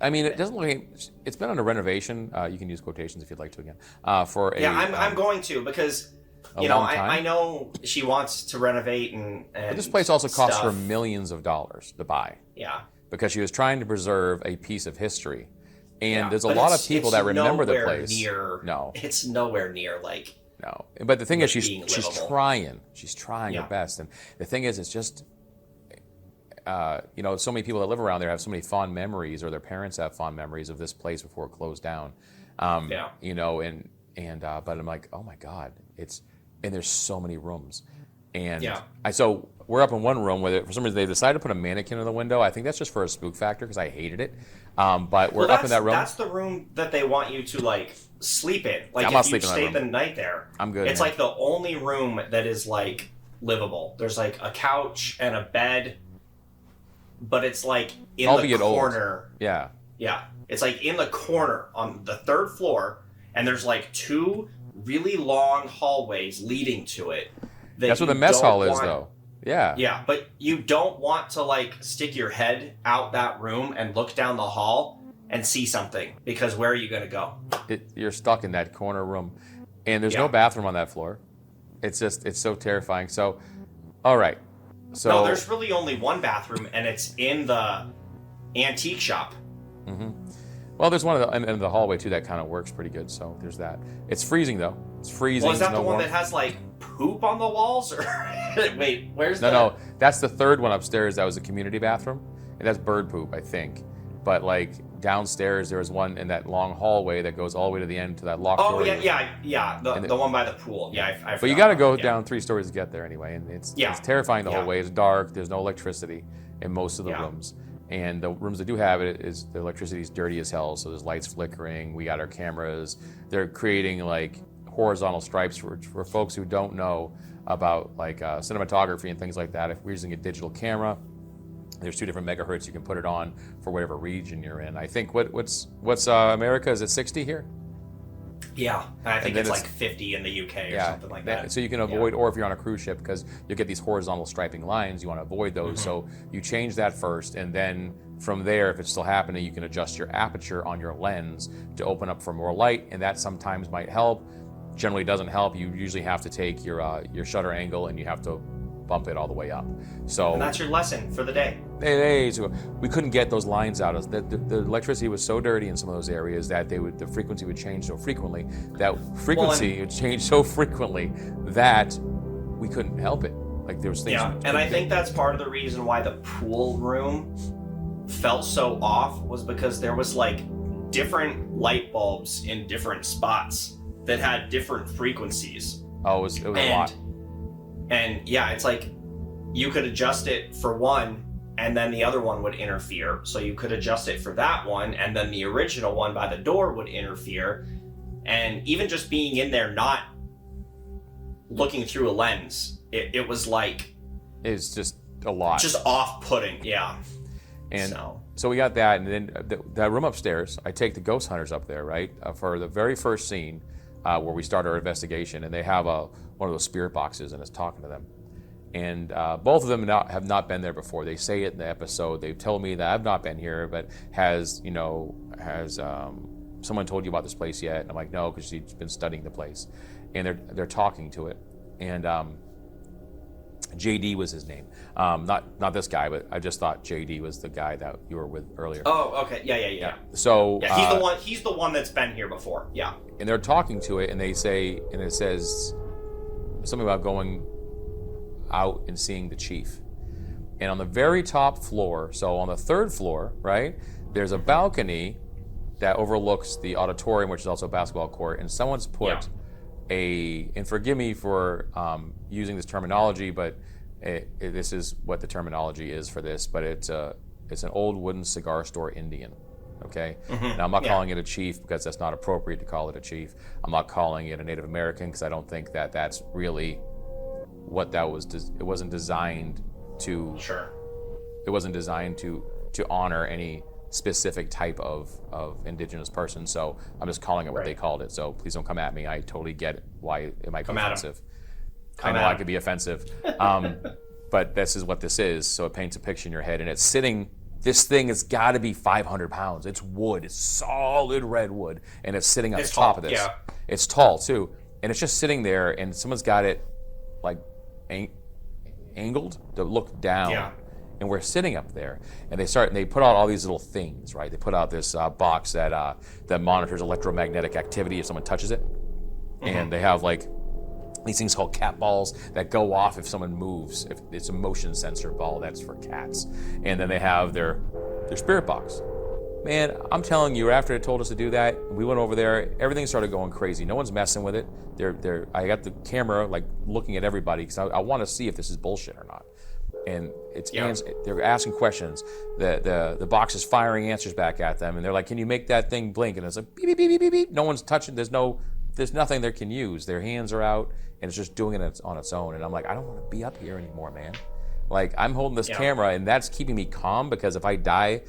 I mean, it doesn't look like it's been under renovation. You can use quotations if you'd like to again. I'm going to, because I know she wants to renovate and but this place also cost her stuff. millions of dollars to buy. Yeah. Because she was trying to preserve a piece of history. And there's a but lot of people that remember the nowhere place. No. It's nowhere near like. No. But the thing is, she's livable. trying. She's trying her best. And the thing is, it's just, so many people that live around there have so many fond memories, or their parents have fond memories of this place before it closed down. But I'm like, oh my God, and there's so many rooms. And so we're up in one room where for some reason they decided to put a mannequin in the window. I think that's just for a spook factor because I hated it. But we're up in that room. That's the room that they want you to like sleep in. Like I'm not if you sleeping in that stay room. the night there, I'm good. It's like the only room that is like livable. There's like a couch and a bed, but it's like in the corner. Yeah. Yeah. It's like in the corner on the third floor, and there's like 2 really long hallways leading to it. That's where the mess hall is, though. Yeah. Yeah, but you don't want to like stick your head out that room and look down the hall and see something, because where are you going to go? You're stuck in that corner room, and there's no bathroom on that floor. It's so terrifying. So, all right. So no, there's really only one bathroom, and it's in the antique shop. Mm-hmm. Well, there's one in the hallway too that kind of works pretty good. So there's that. It's freezing though. It's freezing. Well, is that the one that has like poop on the walls? Or wait, where's No, that's the third one upstairs. That was a community bathroom, and that's bird poop, I think. But like downstairs, there was one in that long hallway that goes all the way to the end to that locked door. Oh yeah. The one by the pool. Yeah, but you got to go down 3 stories to get there anyway, and it's terrifying the whole way. It's dark. There's no electricity in most of the rooms. And the rooms that do have it, is the electricity is dirty as hell. So there's lights flickering. We got our cameras. They're creating like horizontal stripes for folks who don't know about like cinematography and things like that. If we're using a digital camera, there's 2 different megahertz you can put it on for whatever region you're in. I think what's America, is it 60 here? Yeah, I think then it's like 50 in the UK or something like that. So you can avoid, or if you're on a cruise ship, because you get these horizontal striping lines, you want to avoid those. So you change that first, and then from there, if it's still happening, you can adjust your aperture on your lens to open up for more light, and that sometimes might help. Generally doesn't help. You usually have to take your shutter angle and you have to bump it all the way up. So And that's your lesson for the day. so we couldn't get those lines out. The electricity was so dirty in some of those areas that the frequency would change so frequently that would change so frequently that we couldn't help it. Like there was things. Yeah, and I think that's part of the reason why the pool room felt so off, was because there was like different light bulbs in different spots that had different frequencies. Oh, it was a lot. And yeah, it's like you could adjust it for one and then the other one would interfere. So you could adjust it for that one and then the original one by the door would interfere. And even just being in there not looking through a lens, it was like... It's just a lot. Just off-putting, yeah. And so we got that, and then that room upstairs, I take the ghost hunters up there, right, for the very first scene where we start our investigation, and they have one of those spirit boxes, and it's talking to them. And both of them have not been there before. They say it in the episode. They've told me that I've not been here, but has someone told you about this place yet? And I'm like, no, because she's been studying the place. And they're talking to it. And JD was his name. Not this guy, but I just thought JD was the guy that you were with earlier. Oh, okay. Yeah. So yeah, he's the one that's been here before. Yeah. And they're talking to it, and they say, and it says something about going out and seeing the chief. And on the very top floor, so on the third floor, right, there's a balcony that overlooks the auditorium, which is also a basketball court, and someone's put and forgive me for using this terminology, but this is what the terminology is for this, but it's an old wooden cigar store Indian, okay? Now, I'm not calling it a chief because that's not appropriate to call it a chief. I'm not calling it a Native American because I don't think that that's really what that was. It wasn't designed to... Sure. It wasn't designed to honor any specific type of indigenous person, so I'm just calling it what they called it. So please don't come at me. I totally get it, why it might be offensive. I know I could be offensive, but this is what this is. So it paints a picture in your head, and it's sitting. This thing has got to be 500 pounds. It's wood. It's solid red wood, and it's sitting on the top of this. Yeah. It's tall too, and it's just sitting there, and someone's got it like angled to look down. Yeah. And we're sitting up there, and they put out all these little things, right? They put out this box that monitors electromagnetic activity if someone touches it, and they have like these things called cat balls that go off if someone moves. If it's a motion sensor ball, that's for cats. And then they have their spirit box. Man, I'm telling you, after they told us to do that, we went over there. Everything started going crazy. No one's messing with it. I got the camera like looking at everybody because I want to see if this is bullshit or not. And they're asking questions. The box is firing answers back at them, and they're like, "Can you make that thing blink?" And it's like beep beep beep beep beep beep. No one's touching. There's nothing they can use. Their hands are out, and it's just doing it on its own. And I'm like, I don't want to be up here anymore, man. Like I'm holding this camera, and that's keeping me calm because if I die,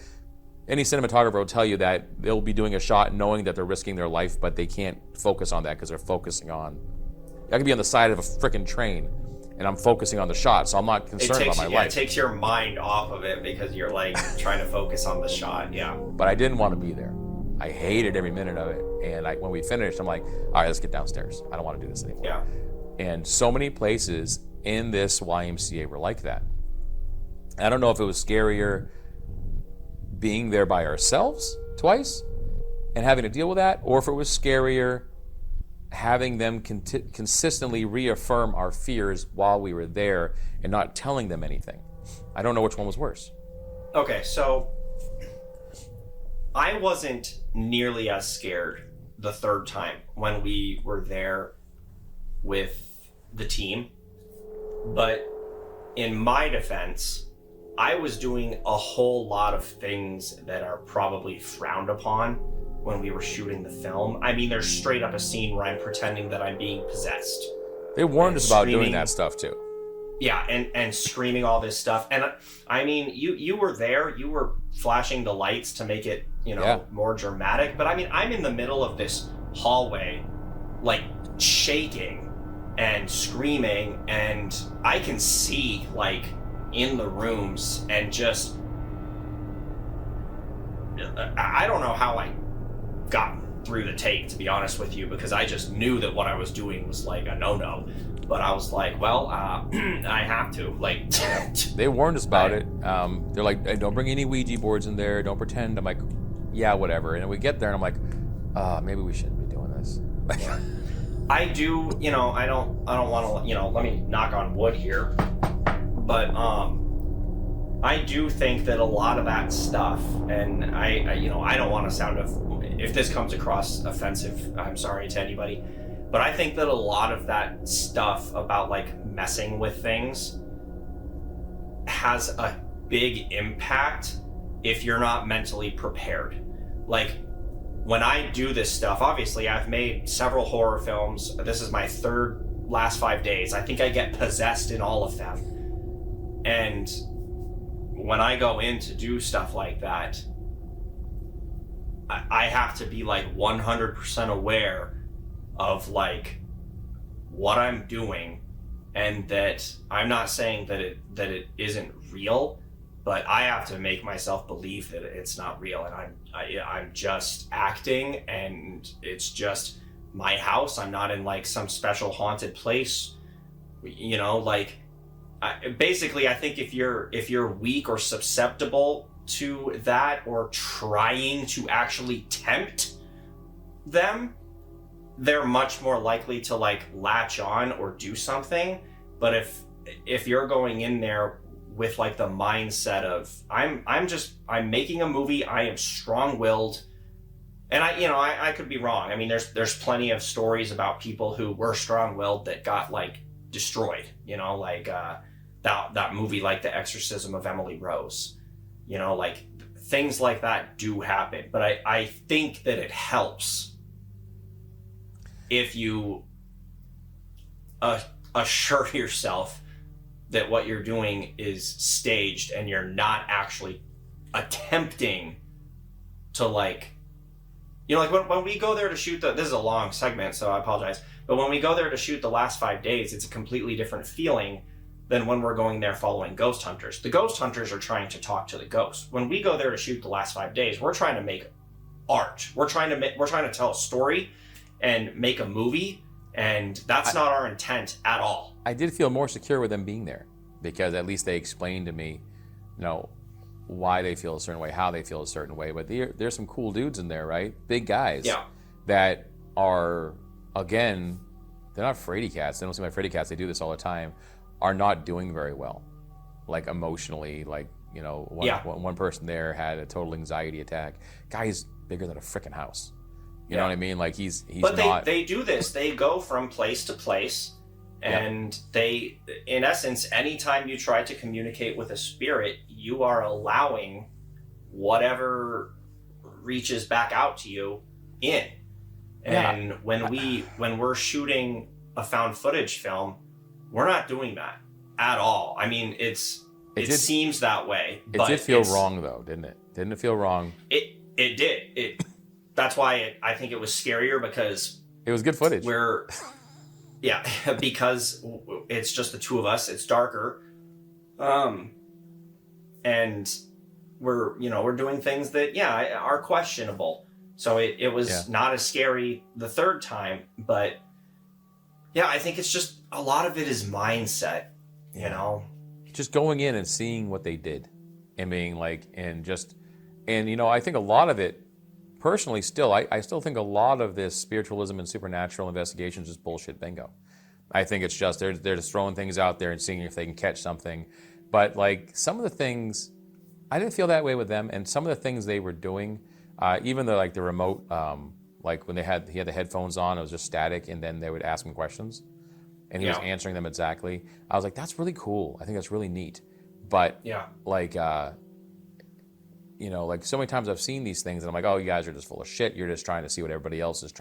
any cinematographer will tell you that they'll be doing a shot knowing that they're risking their life, but they can't focus on that because they're focusing on. I could be on the side of a freaking train. And I'm focusing on the shot, so I'm not concerned about my life. It takes your mind off of it because you're like trying to focus on the shot, But I didn't want to be there. I hated every minute of it. And when we finished, I'm like, all right, let's get downstairs. I don't want to do this anymore. Yeah. And so many places in this YMCA were like that. I don't know if it was scarier being there by ourselves twice and having to deal with that, or if it was scarier having them consistently reaffirm our fears while we were there and not telling them anything. I don't know which one was worse. Okay, so I wasn't nearly as scared the third time when we were there with the team. But in my defense, I was doing a whole lot of things that are probably frowned upon when we were shooting the film. I mean, there's straight up a scene where I'm pretending that I'm being possessed. They warned us about doing that stuff too. Yeah, and screaming all this stuff. And I mean, you were there, you were flashing the lights to make it, more dramatic. But I mean, I'm in the middle of this hallway, like shaking and screaming, and I can see like in the rooms, and just I don't know how I got through the take, to be honest with you, because I just knew that what I was doing was like a no-no. But I was like, well, I have to. Like, they warned us about it. They're like, hey, don't bring any Ouija boards in there. Don't pretend. I'm like, yeah, whatever. And then we get there, and I'm like, maybe we shouldn't be doing this. Yeah. I do, I don't want to, let me knock on wood here, but I do think that a lot of that stuff, and I don't want to sound if this comes across offensive, I'm sorry to anybody, but I think that a lot of that stuff about like messing with things has a big impact if you're not mentally prepared. Like, when I do this stuff, obviously I've made several horror films. This is my third last 5 days. I think I get possessed in all of them. And when I go in to do stuff like that, I have to be like 100% aware of like what I'm doing, and that I'm not saying that it isn't real, but I have to make myself believe that it's not real, and I'm just acting, and it's just my house. I'm not in like some special haunted place, like basically I think if you're weak or susceptible to that, or trying to actually tempt them, they're much more likely to like latch on or do something. But if you're going in there with like the mindset of I'm making a movie, I am strong-willed, and I could be wrong. I mean, there's plenty of stories about people who were strong-willed that got like destroyed, like that movie, like The Exorcism of Emily Rose, like things like that do happen. But I think that it helps if you assure yourself that what you're doing is staged, and you're not actually attempting to like when we go there to shoot this is a long segment, so I apologize, but when we go there to shoot the last 5 days, it's a completely different feeling than when we're going there following ghost hunters. The ghost hunters are trying to talk to the ghosts. When we go there to shoot the last 5 days, we're trying to make art. We're trying to tell a story and make a movie, and that's not our intent at all. I did feel more secure with them being there, because at least they explained to me, why they feel a certain way, how they feel a certain way. But there's some cool dudes in there, right? Big guys. Yeah. That are, again, they're not fraidy cats. They don't seem like fraidy cats. They do this all the time. Are not doing very well, like emotionally. Like, one person there had a total anxiety attack. Guy's bigger than a freaking house. You know what I mean? Like he's but not. They do this. They go from place to place, and they, in essence, anytime you try to communicate with a spirit, you are allowing whatever reaches back out to you in. And when we're shooting a found footage film, we're not doing that at all. I mean, it seems that way. It did feel wrong, though, didn't it? Didn't it feel wrong? It did. That's why I think it was scarier, because it was good footage. Because it's just the two of us. It's darker, and we're doing things that are questionable. So it was not as scary the third time, but I think it's just a lot of it is mindset. Just going in and seeing what they did, and being like, and I think a lot of it. Personally, I still think a lot of this spiritualism and supernatural investigations is bullshit bingo. I think it's just they're just throwing things out there and seeing if they can catch something. But like some of the things, I didn't feel that way with them. And some of the things they were doing, even the remote, like when he had the headphones on, it was just static, and then they would ask him questions, and he was answering them exactly. I was like, that's really cool. I think that's really neat. But like so many times I've seen these things, and I'm like, oh, you guys are just full of shit. You're just trying to see what everybody else is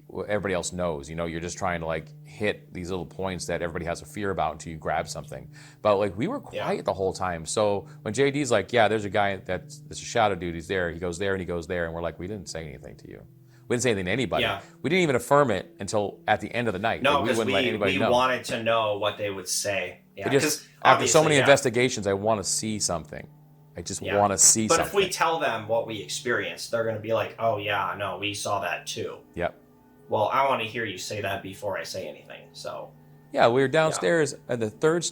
what everybody else knows. You're just trying to like hit these little points that everybody has a fear about until you grab something. But like we were quiet the whole time. So when JD's like, there's a guy that's a shadow dude. He's there. He goes there and he goes there, and we're like, we didn't say anything to you. We didn't say anything to anybody. Yeah. We didn't even affirm it until at the end of the night. No, we because wouldn't let anybody we know. wanted to know what they would say. Yeah, because After so many investigations, I want to see something. I just want to see something. But if we tell them what we experienced, they're going to be like, oh, yeah, no, we saw that too. Yep. Well, I want to hear you say that before I say anything. So. Yeah, we were downstairs at the third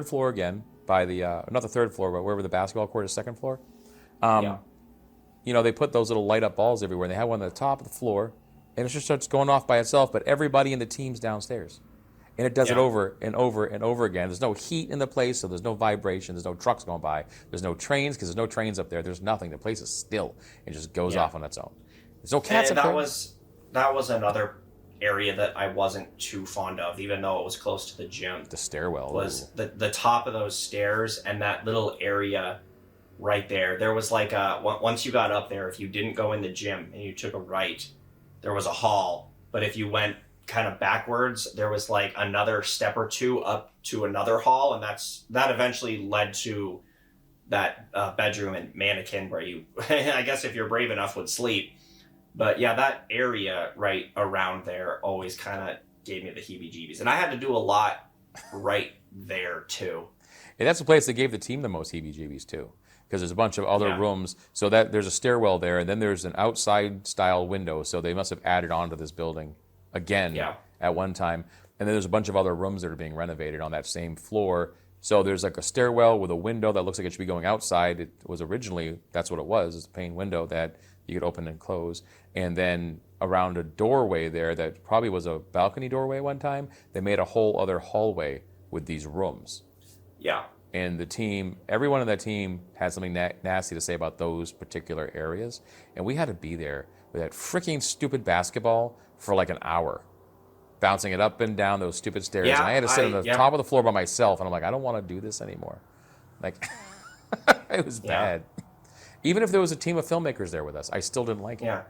floor again, by the, not the third floor, but wherever the basketball court is, second floor. You know, they put those little light up balls everywhere, and they had one at the top of the floor, and it just starts going off by itself, but everybody in the team's downstairs. And it does it over and over and over again. There's no heat in the place, so there's no vibration. There's no trucks going by. There's no trains, because there's no trains up there. There's nothing. The place is still. It just goes off on its own. There's no cats up there. That was another area that I wasn't too fond of, even though it was close to the gym. The stairwell. Was the top of those stairs and that little area right there. There was like once you got up there, if you didn't go in the gym and you took a right, there was a hall. But if you went kind of backwards, there was like another step or two up to another hall, and that eventually led to that bedroom and mannequin where you, I guess if you're brave enough, would sleep. But yeah, that area right around there always kind of gave me the heebie-jeebies. And I had to do a lot right there, too. And that's the place that gave the team the most heebie-jeebies, too. Because there's a bunch of other rooms. So that there's a stairwell there, and then there's an outside-style window. So they must have added on to this building again at one time. And then there's a bunch of other rooms that are being renovated on that same floor. So there's like a stairwell with a window that looks like it should be going outside. It was originally, that's what it was. It's a pane window that you could open and close. And then around a doorway there that probably was a balcony doorway one time, they made a whole other hallway with these rooms. Yeah. And the team, everyone on that team had something nasty to say about those particular areas. And we had to be there with that freaking stupid basketball for like an hour, bouncing it up and down those stupid stairs. Yeah, and I had to sit on the top of the floor by myself. And I'm like, I don't want to do this anymore. Like, it was bad. Even if there was a team of filmmakers there with us, I still didn't like it. Yeah.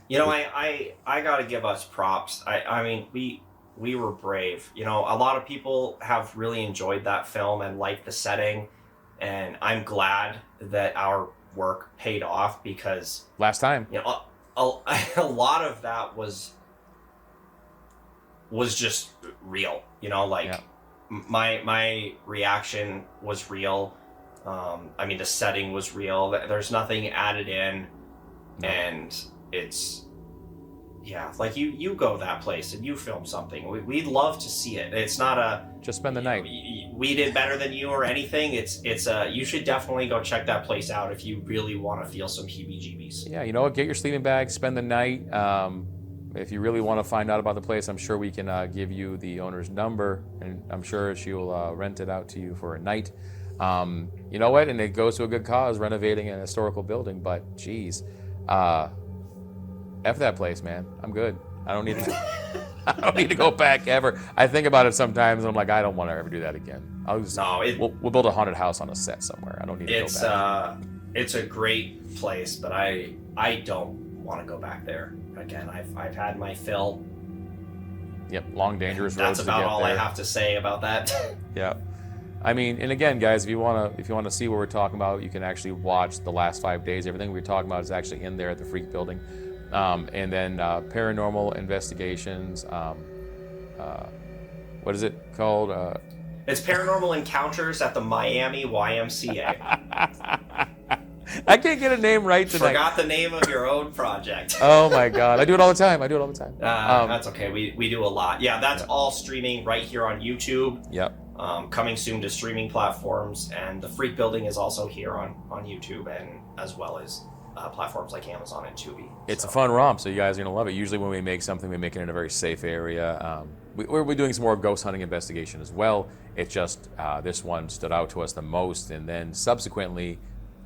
You know, I got to give us props. I mean, we were brave. You know, a lot of people have really enjoyed that film and liked the setting. And I'm glad that our work paid off because... Last time. You know, a lot of that was just real. You know, like my reaction was real. I mean, the setting was real. There's nothing added in, and it's like you go that place and you film something. We'd love to see it. It's not a just spend the night. We did better than you or anything. It's you should definitely go check that place out if you really want to feel some heebie-jeebies. Yeah, you know what? Get your sleeping bag, spend the night. If you really want to find out about the place, I'm sure we can give you the owner's number, and I'm sure she'll rent it out to you for a night. You know what? And it goes to a good cause, renovating an historical building. But geez, F that place, man. I'm good. I don't need to. I don't need to go back ever. I think about it sometimes, and I'm like, I don't want to ever do that again. We'll build a haunted house on a set somewhere. I don't need to go back. It's a great place, but I don't want to go back there again. I've had my fill. Yep, long, dangerous roads. That's about all I have to say about that. Yeah. I mean, and again, guys, if you want to see what we're talking about, you can actually watch the last 5 days. Everything we're talking about is actually in there at the Freak Building. And then paranormal investigations. What is it called? It's Paranormal Encounters at the Miami YMCA. I can't get a name right tonight. Forgot the name of your own project. Oh my God, I do it all the time. That's okay. We do a lot. Yeah, that's all streaming right here on YouTube. Yep. Coming soon to streaming platforms, and the Freak Building is also here on YouTube, and as well as platforms like Amazon and Tubi. It's a fun romp, so you guys are gonna love it. Usually when we make something, we make it in a very safe area. We're doing some more ghost hunting investigation as well. It just this one stood out to us the most, and then subsequently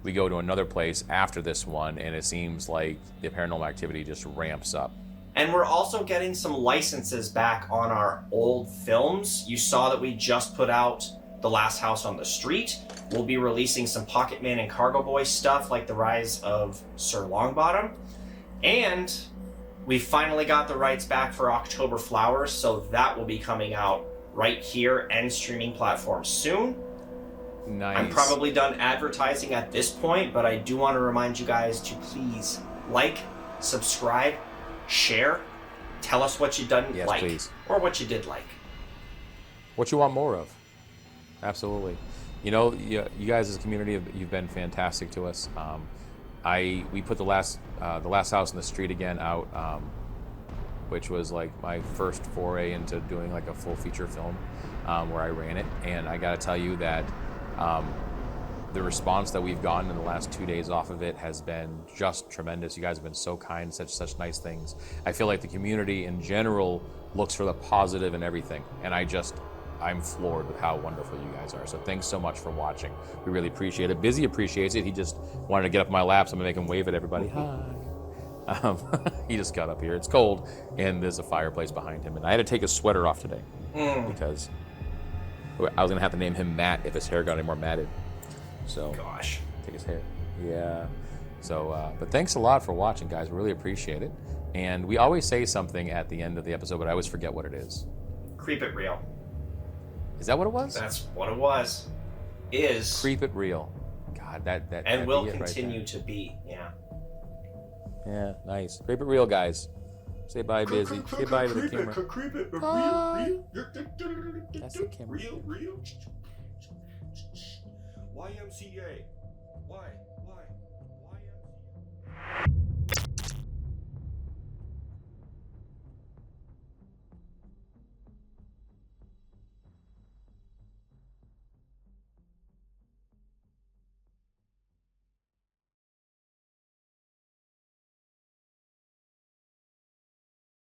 we go to another place after this one, and it seems like the paranormal activity just ramps up. And we're also getting some licenses back on our old films. You saw that we just put out The Last House on the Street. We'll be releasing some Pocket Man and Cargo Boy stuff like The Rise of Sir Longbottom. And we finally got the rights back for October Flowers, so that will be coming out right here and streaming platforms soon. Nice. I'm probably done advertising at this point, but I do want to remind you guys to please like, subscribe, share. Tell us what you didn't Yes, like, please. or what you did like. What you want more of. Absolutely. You know, you guys as a community, you've been fantastic to us. We put the last house in the street again out, which was like my first foray into doing like a full feature film, where I ran it. And I got to tell you that the response that we've gotten in the last 2 days off of it has been just tremendous. You guys have been so kind, such nice things. I feel like the community in general looks for the positive in everything, and I'm floored with how wonderful you guys are. So thanks so much for watching. We really appreciate it. Busy appreciates it. He just wanted to get up in my lap, so I'm gonna make him wave at everybody. Hi. He just got up here. It's cold, and there's a fireplace behind him. And I had to take his sweater off today because I was gonna have to name him Matt if his hair got any more matted. So Gosh. take his hair. Yeah. So, but thanks a lot for watching, guys. We really appreciate it. And we always say something at the end of the episode, but I always forget what it is. Creep it real. Is that what it was? That's what it was. Is. Creep it real. God, that And that'd will be it right continue there. to be. Yeah. Yeah, nice. Creep it real, guys. Say bye, Busy. Say bye to the camera. Creep it Bye. That's the camera. Real. YMCA. Why?